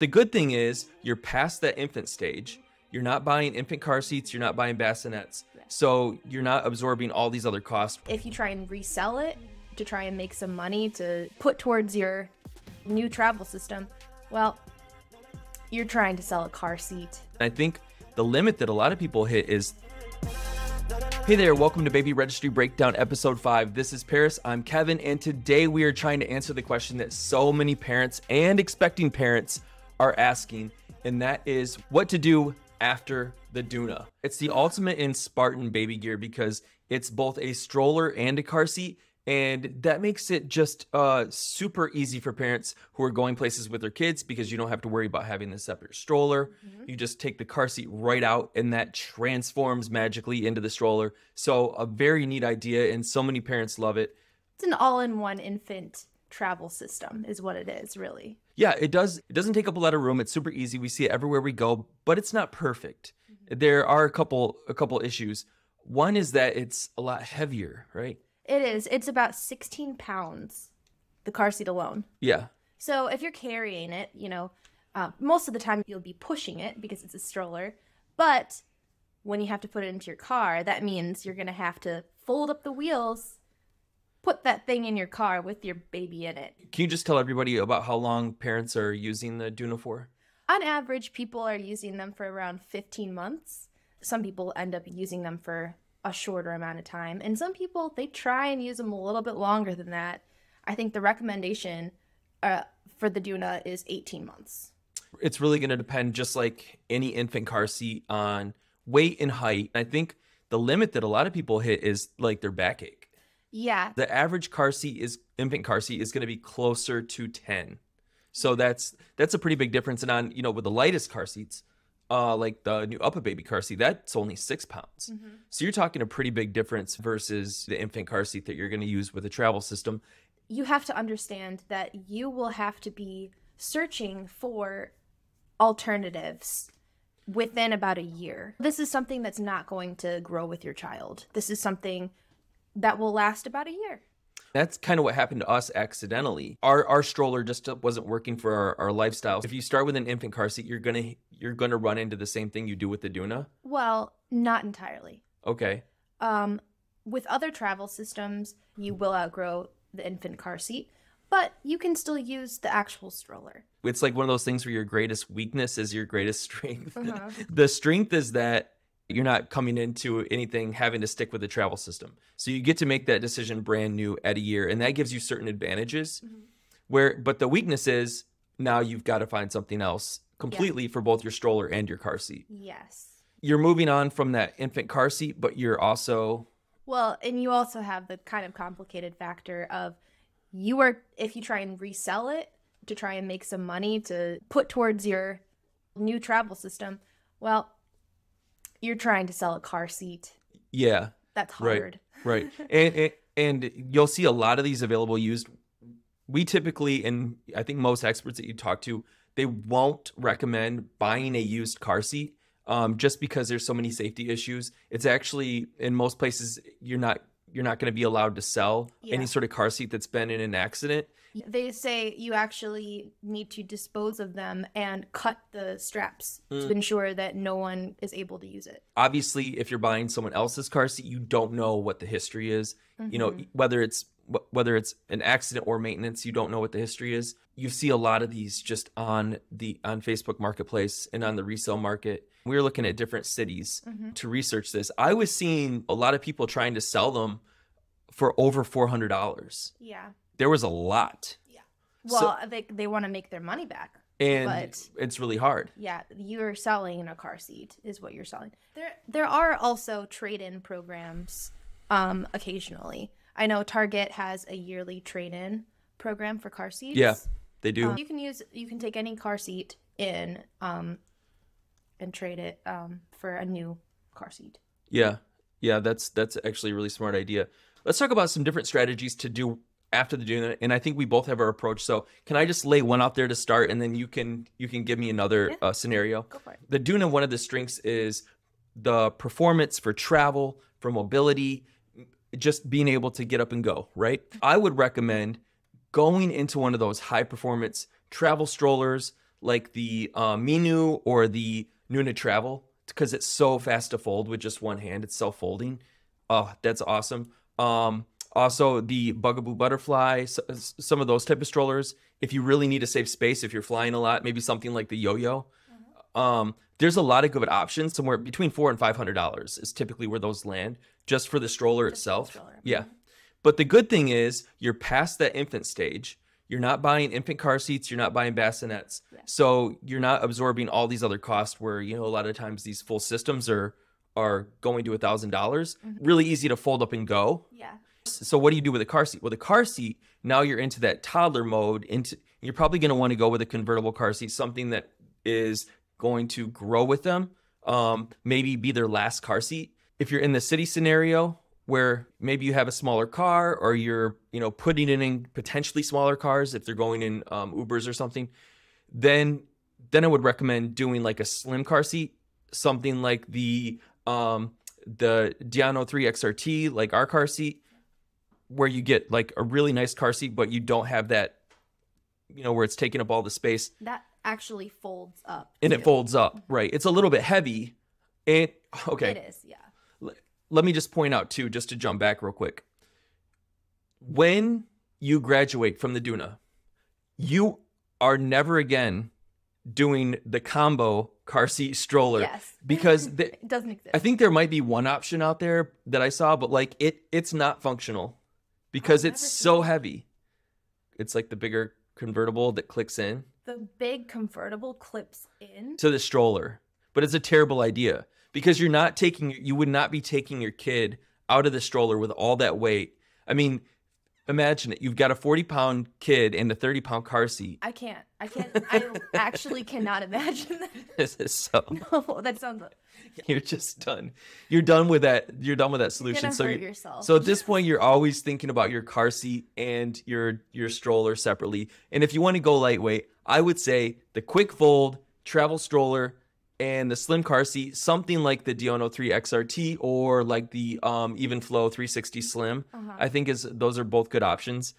The good thing is you're past that infant stage. You're not buying infant car seats. You're not buying bassinets. So you're not absorbing all these other costs. If you try and resell it to try and make some money to put towards your new travel system, well, you're trying to sell a car seat. I think the limit that a lot of people hit is, hey there, welcome to Baby Registry Breakdown episode 5. This is Paris, I'm Kevin, and today we are trying to answer the question that so many parents and expecting parents are asking, and that is what to do after the Doona. It's the ultimate in Spartan baby gear because it's both a stroller and a car seat, and that makes it just super easy for parents who are going places with their kids because you don't have to worry about having the separate stroller. You just take the car seat right out and that transforms magically into the stroller. So a very neat idea, and so many parents love it. It's an all-in-one infant travel system is what it is, really. Yeah, it does. It doesn't take up a lot of room. It's super easy. We see it everywhere we go, but it's not perfect. There are a couple issues. One is that it's a lot heavier, right? It is. It's about 16 pounds, the car seat alone. Yeah. So if you're carrying it, most of the time you'll be pushing it because it's a stroller. But when you have to put it into your car, that means you're going to have to fold up the wheels, put that thing in your car with your baby in it. Can you just tell everybody about how long parents are using the Doona for? On average, people are using them for around 15 months. Some people end up using them for a shorter amount of time. And some people, they try and use them a little bit longer than that. I think the recommendation for the Doona is 18 months. It's really going to depend, just like any infant car seat, on weight and height. I think the limit that a lot of people hit is like their backache. Yeah. The average infant car seat is going to be closer to 10. So that's a pretty big difference. And on, with the lightest car seats, like the new Up a Baby car seat, that's only 6 pounds. So you're talking a pretty big difference versus the infant car seat that you're going to use with a travel system. You have to understand that you will have to be searching for alternatives within about a year. This is something that's not going to grow with your child. This is something that will last about a year. That's kind of what happened to us accidentally. Our stroller just wasn't working for our lifestyle. If you start with an infant car seat, you're gonna run into the same thing you do with the Doona. Well, not entirely. Okay. With other travel systems, you will outgrow the infant car seat, but you can still use the actual stroller. It's like one of those things where your greatest weakness is your greatest strength. The strength is that you're not coming into anything having to stick with the travel system. So you get to make that decision brand new at a year, and that gives you certain advantages. But the weakness is now you've got to find something else completely for both your stroller and your car seat. Yes. You're moving on from that infant car seat, but you're also... Well, and you also have the kind of complicated factor of if you try and resell it to try and make some money to put towards your new travel system, well, you're trying to sell a car seat. Yeah. That's hard. Right. And you'll see a lot of these available used. We typically, and I think most experts that you talk to, they won't recommend buying a used car seat just because there's so many safety issues. It's actually, in most places, you're not going to be allowed to sell any sort of car seat that's been in an accident. They say you actually need to dispose of them and cut the straps to ensure that no one is able to use it. Obviously, if you're buying someone else's car seat, you don't know what the history is. Whether it's an accident or maintenance, you don't know what the history is. You see a lot of these just on Facebook Marketplace and on the resale market. We were looking at different cities to research this. I was seeing a lot of people trying to sell them for over $400. Yeah. There was a lot. Yeah. Well, they want to make their money back. But it's really hard. Yeah, you're selling a car seat is what you're selling. There are also trade-in programs occasionally. I know Target has a yearly trade-in program for car seats. Yeah, they do. You can take any car seat in and trade it for a new car seat. Yeah, that's actually a really smart idea. Let's talk about some different strategies to do after the Doona, and I think we both have our approach. So can I just lay one out there to start, and then you can give me another scenario? Go for it. The Doona, one of the strengths is the performance for travel, for mobility, just being able to get up and go, right? I would recommend going into one of those high performance travel strollers like the Minu or the Doona Travel because it's so fast to fold with just one hand. It's self-folding. Oh, that's awesome. Also the Bugaboo Butterfly, some of those type of strollers. If you really need to save space, if you're flying a lot, maybe something like the Yo-Yo. There's a lot of good options. Somewhere between $400 and $500 is typically where those land just for the stroller itself. Yeah. But the good thing is you're past that infant stage. You're not buying infant car seats. You're not buying bassinets. Yeah. So you're not absorbing all these other costs where, a lot of times these full systems are going to $1,000. Really easy to fold up and go. Yeah. So what do you do with a car seat? With a car seat, now you're into that toddler mode. You're probably going to want to go with a convertible car seat, something that is going to grow with them, maybe be their last car seat. If you're in the city scenario where maybe you have a smaller car or you're, putting it in potentially smaller cars, if they're going in Ubers or something, then I would recommend doing like a slim car seat, something like the Diano 3 XRT, like our car seat, where you get like a really nice car seat, but you don't have that, where it's taking up all the space. That actually folds up. And it folds up, right? It's a little bit heavy. Okay. It is, yeah. Let me just point out too, just to jump back real quick. When you graduate from the Doona, you are never again doing the combo car seat stroller. Yes. Because it doesn't exist. I think there might be one option out there that I saw, but like it's not functional because it's so heavy. It's like the bigger convertible that clicks in. The big convertible clips in to the stroller, but it's a terrible idea because you would not be taking your kid out of the stroller with all that weight. I mean, imagine it. You've got a 40-pound kid and a 30-pound car seat. I can't. I actually cannot imagine that. This is so. No, that sounds. You're just done. You're done with that. You're done with that solution. You're gonna hurt yourself. So at this point, you're always thinking about your car seat and your stroller separately. And if you want to go lightweight, I would say the quick fold travel stroller and the slim car seat, something like the Diano 3 XRT or like the Even Flow 360 Slim. I think those are both good options.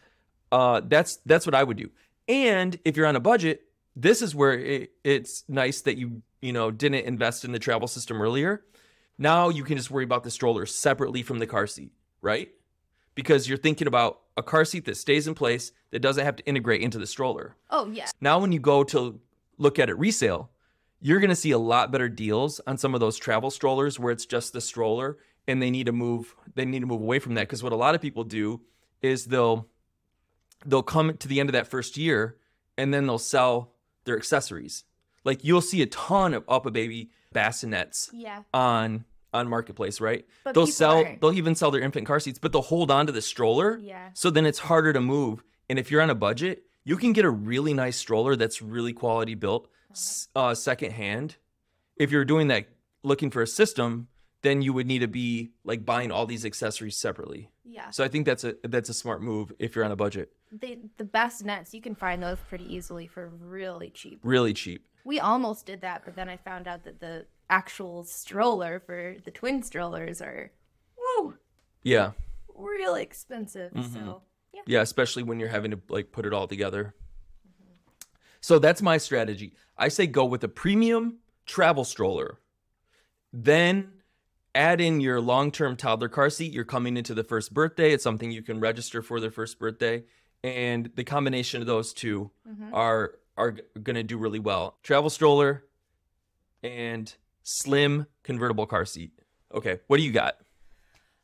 That's what I would do. And if you're on a budget, this is where it's nice that you didn't invest in the travel system earlier. Now you can just worry about the stroller separately from the car seat, right? Because you're thinking about a car seat that stays in place, that doesn't have to integrate into the stroller. Oh, yeah. Now when you go to look at it resale, you're going to see a lot better deals on some of those travel strollers where it's just the stroller and they need to move away from that. Because what a lot of people do is they'll come to the end of that first year and then they'll sell their accessories. Like you'll see a ton of Up-A-Baby bassinets on Marketplace, right? But they'll even sell their infant car seats, but they'll hold on to the stroller. Yeah. So then it's harder to move. And if you're on a budget, you can get a really nice stroller that's really quality built, secondhand. If you're doing that, looking for a system, then you would need to be like buying all these accessories separately. Yeah. So I think that's a smart move if you're on a budget. The bassinets, you can find those pretty easily for really cheap. Really cheap. We almost did that, but then I found out that the actual stroller for the twin strollers are, really expensive. So yeah, especially when you're having to like put it all together. So that's my strategy. I say go with a premium travel stroller, then add in your long-term toddler car seat. You're coming into the first birthday. It's something you can register for their first birthday, and the combination of those two are going to do really well. Travel stroller and slim convertible car seat. Okay, what do you got?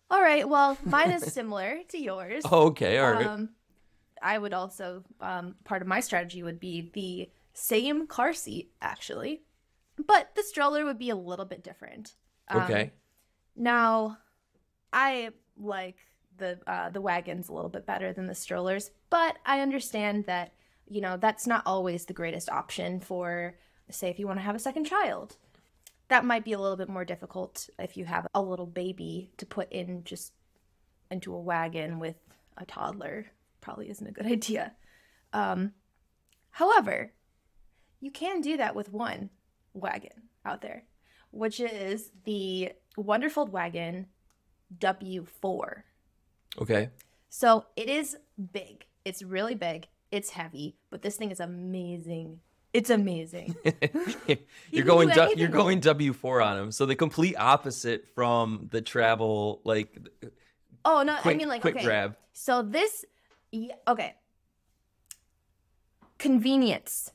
All right, well, mine is similar to yours. Okay, all right. I would also, part of my strategy would be the same car seat, actually, but the stroller would be a little bit different. Okay. Now, I like the Wagons a little bit better than the strollers, but I understand that, that's not always the greatest option for, say, if you want to have a second child. That might be a little bit more difficult if you have a little baby to put into a wagon with a toddler. Probably isn't a good idea. However, you can do that with one wagon out there, which is the Wonderful Wagon W4. Okay. So it is big. It's really big. It's heavy, but this thing is amazing It's amazing. You're going W4 on them. So the complete opposite from the travel, like, oh, no, quick, I mean, like, quick okay. grab. So this, okay. Convenience.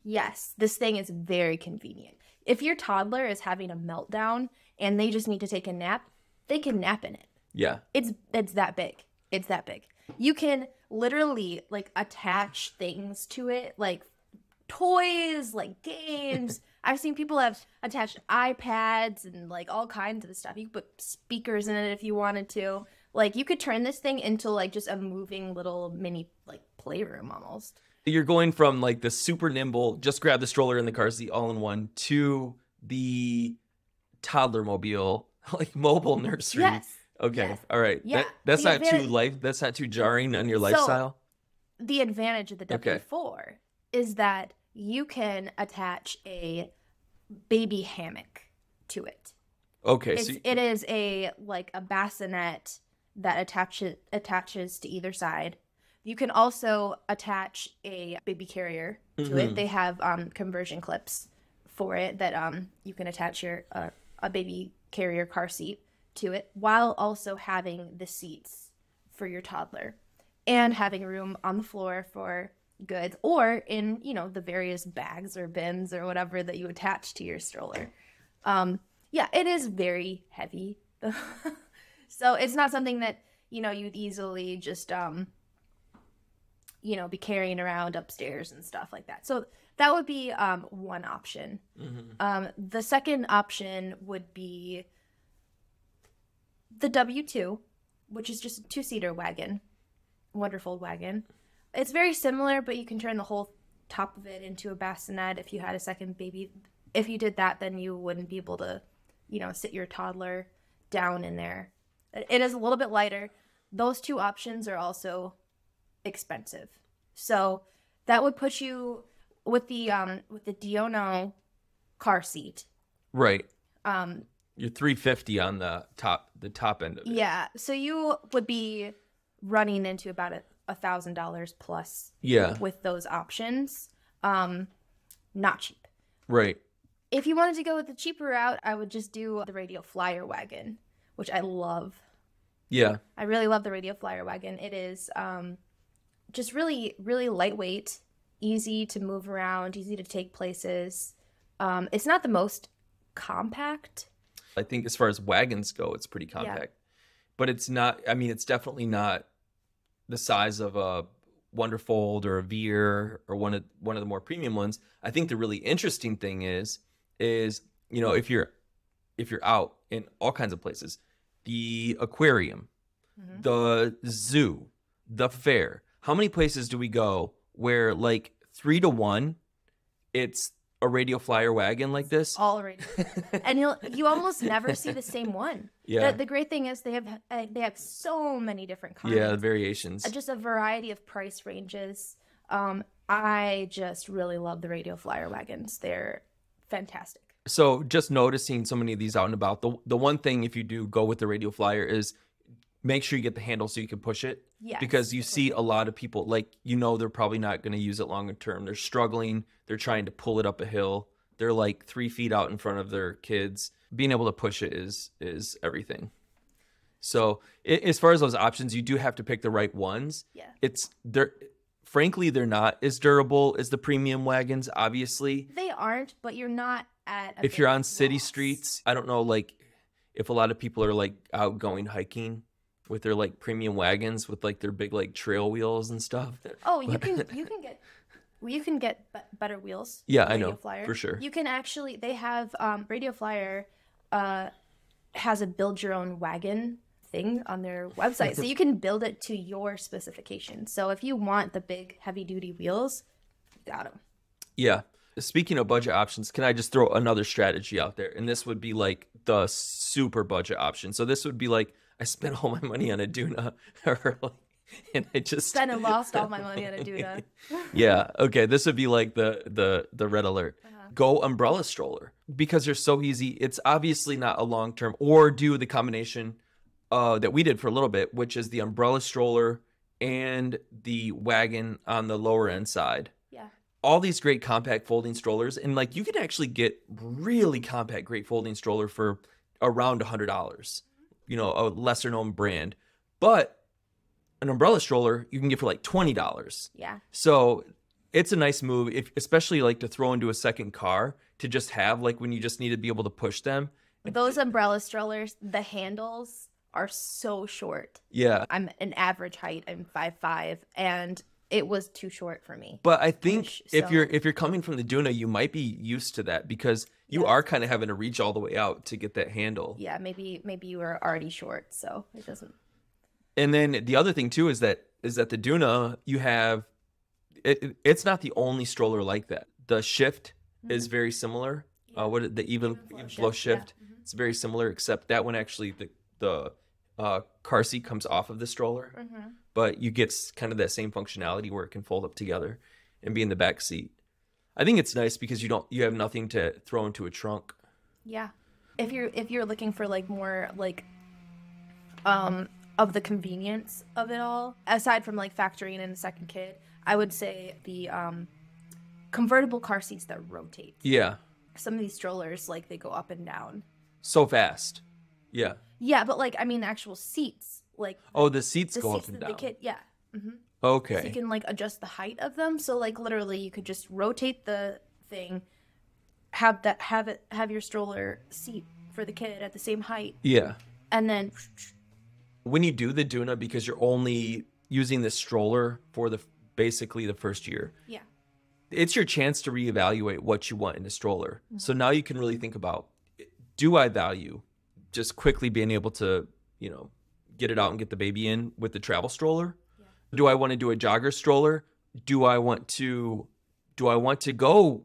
Yes, this thing is very convenient. If your toddler is having a meltdown and they just need to take a nap, they can nap in it. Yeah. It's that big. It's that big. You can literally, like, attach things to it, like toys, like games. I've seen people have attached iPads and, like, all kinds of stuff. You could put speakers in it if you wanted to. Like, you could turn this thing into, like, just a moving little mini, like, playroom almost. You're going from, like, the super nimble, just grab the stroller and the car seat all in one, to the toddler mobile, like, mobile nursery. Yes. Okay. Yes. All right. Yeah. That's not too jarring on your lifestyle. The advantage of the W4 is that you can attach a baby hammock to it. Okay. It is a bassinet that attaches to either side. You can also attach a baby carrier to it. They have conversion clips for it that you can attach a baby carrier car seat to it, while also having the seats for your toddler and having room on the floor for goods, or in, the various bags or bins or whatever that you attach to your stroller. Yeah, it is very heavy. So it's not something that, you'd easily just, be carrying around upstairs and stuff like that. So that would be one option. The second option would be the W2, which is just a 2-seater wagon. Wonderful wagon. It's very similar, but you can turn the whole top of it into a bassinet if you had a second baby. If you did that, then you wouldn't be able to, sit your toddler down in there. It is a little bit lighter. Those two options are also expensive. So that would put you with the Doona car seat. Right. You're $350 on the top end of it. Yeah. So you would be running into about $1,000 plus. Yeah. With those options. Not cheap. Right. If you wanted to go with the cheaper route, I would just do the Radio Flyer wagon, which I love. Yeah. I really love the Radio Flyer wagon. It is just really, really lightweight, easy to move around, easy to take places. It's not the most compact. I think as far as wagons go, it's pretty compact. Yeah. But it's not, it's definitely not the size of a Wonderfold or a Veer or one of the more premium ones. I think the really interesting thing is if you're out in all kinds of places, the aquarium, the zoo, the fair, how many places do we go where, like, 3-to-1, it's a Radio Flyer wagon like this? All radio. And you almost never see the same one. Yeah. The great thing is they have so many different kinds. Yeah, variations. Just a variety of price ranges. I just really love the Radio Flyer wagons. They're fantastic. So just noticing so many of these out and about, the one thing if you do go with the Radio Flyer is make sure you get the handle so you can push it. Yes. Because you see a lot of people, like, they're probably not going to use it longer term. They're struggling. They're trying to pull it up a hill. They're like 3 feet out in front of their kids. Being able to push it is everything. So as far as those options, you do have to pick the right ones. Yeah. Frankly, they're not as durable as the premium wagons, obviously. They aren't, but you're not at if you're on city streets, I don't know, like, if a lot of people are, like, out going hiking with their, like, premium wagons with, like, their big, like, trail wheels and stuff. Oh, you can get better wheels. Yeah, I know, Flyer. for sure. You can actually, they have Radio Flyer has a build your own wagon thing on their website, so you can build it to your specifications. So if you want the big heavy duty wheels, got them. Yeah. Speaking of budget options, can I just throw another strategy out there? And this would be like the super budget option. So this would be like, I spent all my money on a Doona, and I just spent and lost all my money on a Doona. Yeah. Okay. This would be like the red alert. Go umbrella stroller, because they're so easy. It's obviously not a long term, or do the combination that we did for a little bit, which is the umbrella stroller and the wagon on the lower end side. Yeah. all these great compact folding strollers, and like you can actually get really compact, great folding stroller for around $100, you know, a lesser known brand. But an umbrella stroller you can get for like $20. Yeah. So it's a nice move, if especially like to throw into a second car, to just have like when you just need to be able to push them. Those umbrella strollers, the handles are so short. Yeah. I'm an average height. I'm 5'5", and it was too short for me. But I think if So- you're coming from the Doona, you might be used to that because you are kind of having to reach all the way out to get that handle. Yeah, maybe you were already short, so it doesn't. And then the other thing too is that the Doona, you have it's not the only stroller like that. The shift is very similar. The even flow shift. Yeah. It's very similar, except that one actually the car seat comes off of the stroller, but you get kind of that same functionality where it can fold up together and be in the back seat. I think it's nice because you have nothing to throw into a trunk. Yeah, if you're looking for like more like of the convenience of it all, aside from like factoring in a second kid, I would say the convertible car seats that rotate. Yeah. Some of these strollers, like, they go up and down. So fast. Yeah. Yeah, but like, I mean, the actual seats, like. Oh, the seats the go seats up and that down. the kid, yeah. Mm-hmm. Okay. So you can like adjust the height of them. So like literally, you could just rotate the thing, have your stroller seat for the kid at the same height. Yeah. And then. When you do the Doona, because you're only using the stroller for basically the first year. Yeah. It's your chance to reevaluate what you want in a stroller. So now you can really think about, do I value just quickly being able to, you know, get it out and get the baby in with the travel stroller? Yeah. Do I want to do a jogger stroller? Do I want to go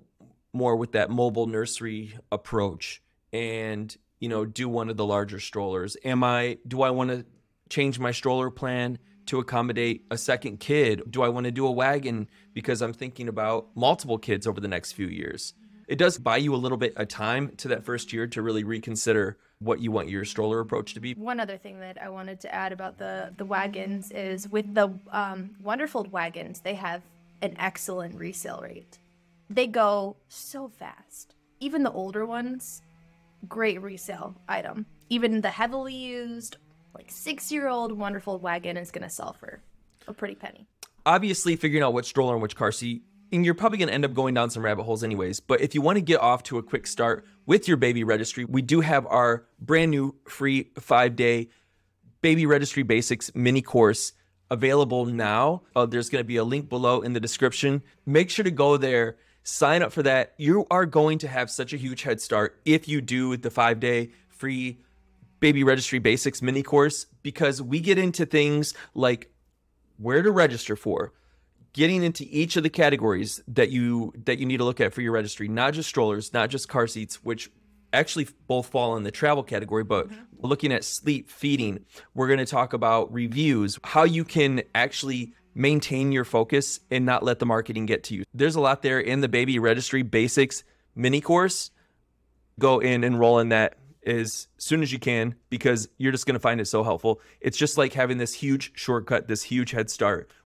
more with that mobile nursery approach and, you know, do one of the larger strollers? Do I want to change my stroller plan to accommodate a second kid? Do I want to do a wagon because I'm thinking about multiple kids over the next few years? It does buy you a little bit of time to that first year to really reconsider what you want your stroller approach to be. One other thing that I wanted to add about the wagons is with the Wonderful wagons, they have an excellent resale rate. They go so fast. Even the older ones, great resale item. Even the heavily used, like 6-year-old Wonderful wagon is going to sell for a pretty penny. Obviously, figuring out which stroller and which car seat, and you're probably going to end up going down some rabbit holes anyways. But if you want to get off to a quick start with your baby registry, we do have our brand new free 5-day Baby Registry Basics mini course available now. There's going to be a link below in the description. Make sure to go there, sign up for that. You are going to have such a huge head start if you do the 5-day free Baby Registry Basics mini course, because we get into things like where to register for, getting into each of the categories that you need to look at for your registry, not just strollers, not just car seats, which actually both fall in the travel category, but looking at sleep, feeding. We're going to talk about reviews, how you can actually maintain your focus and not let the marketing get to you. There's a lot there in the Baby Registry Basics mini course. Go in and enroll in that as soon as you can, because you're just going to find it so helpful. It's just like having this huge shortcut, this huge head start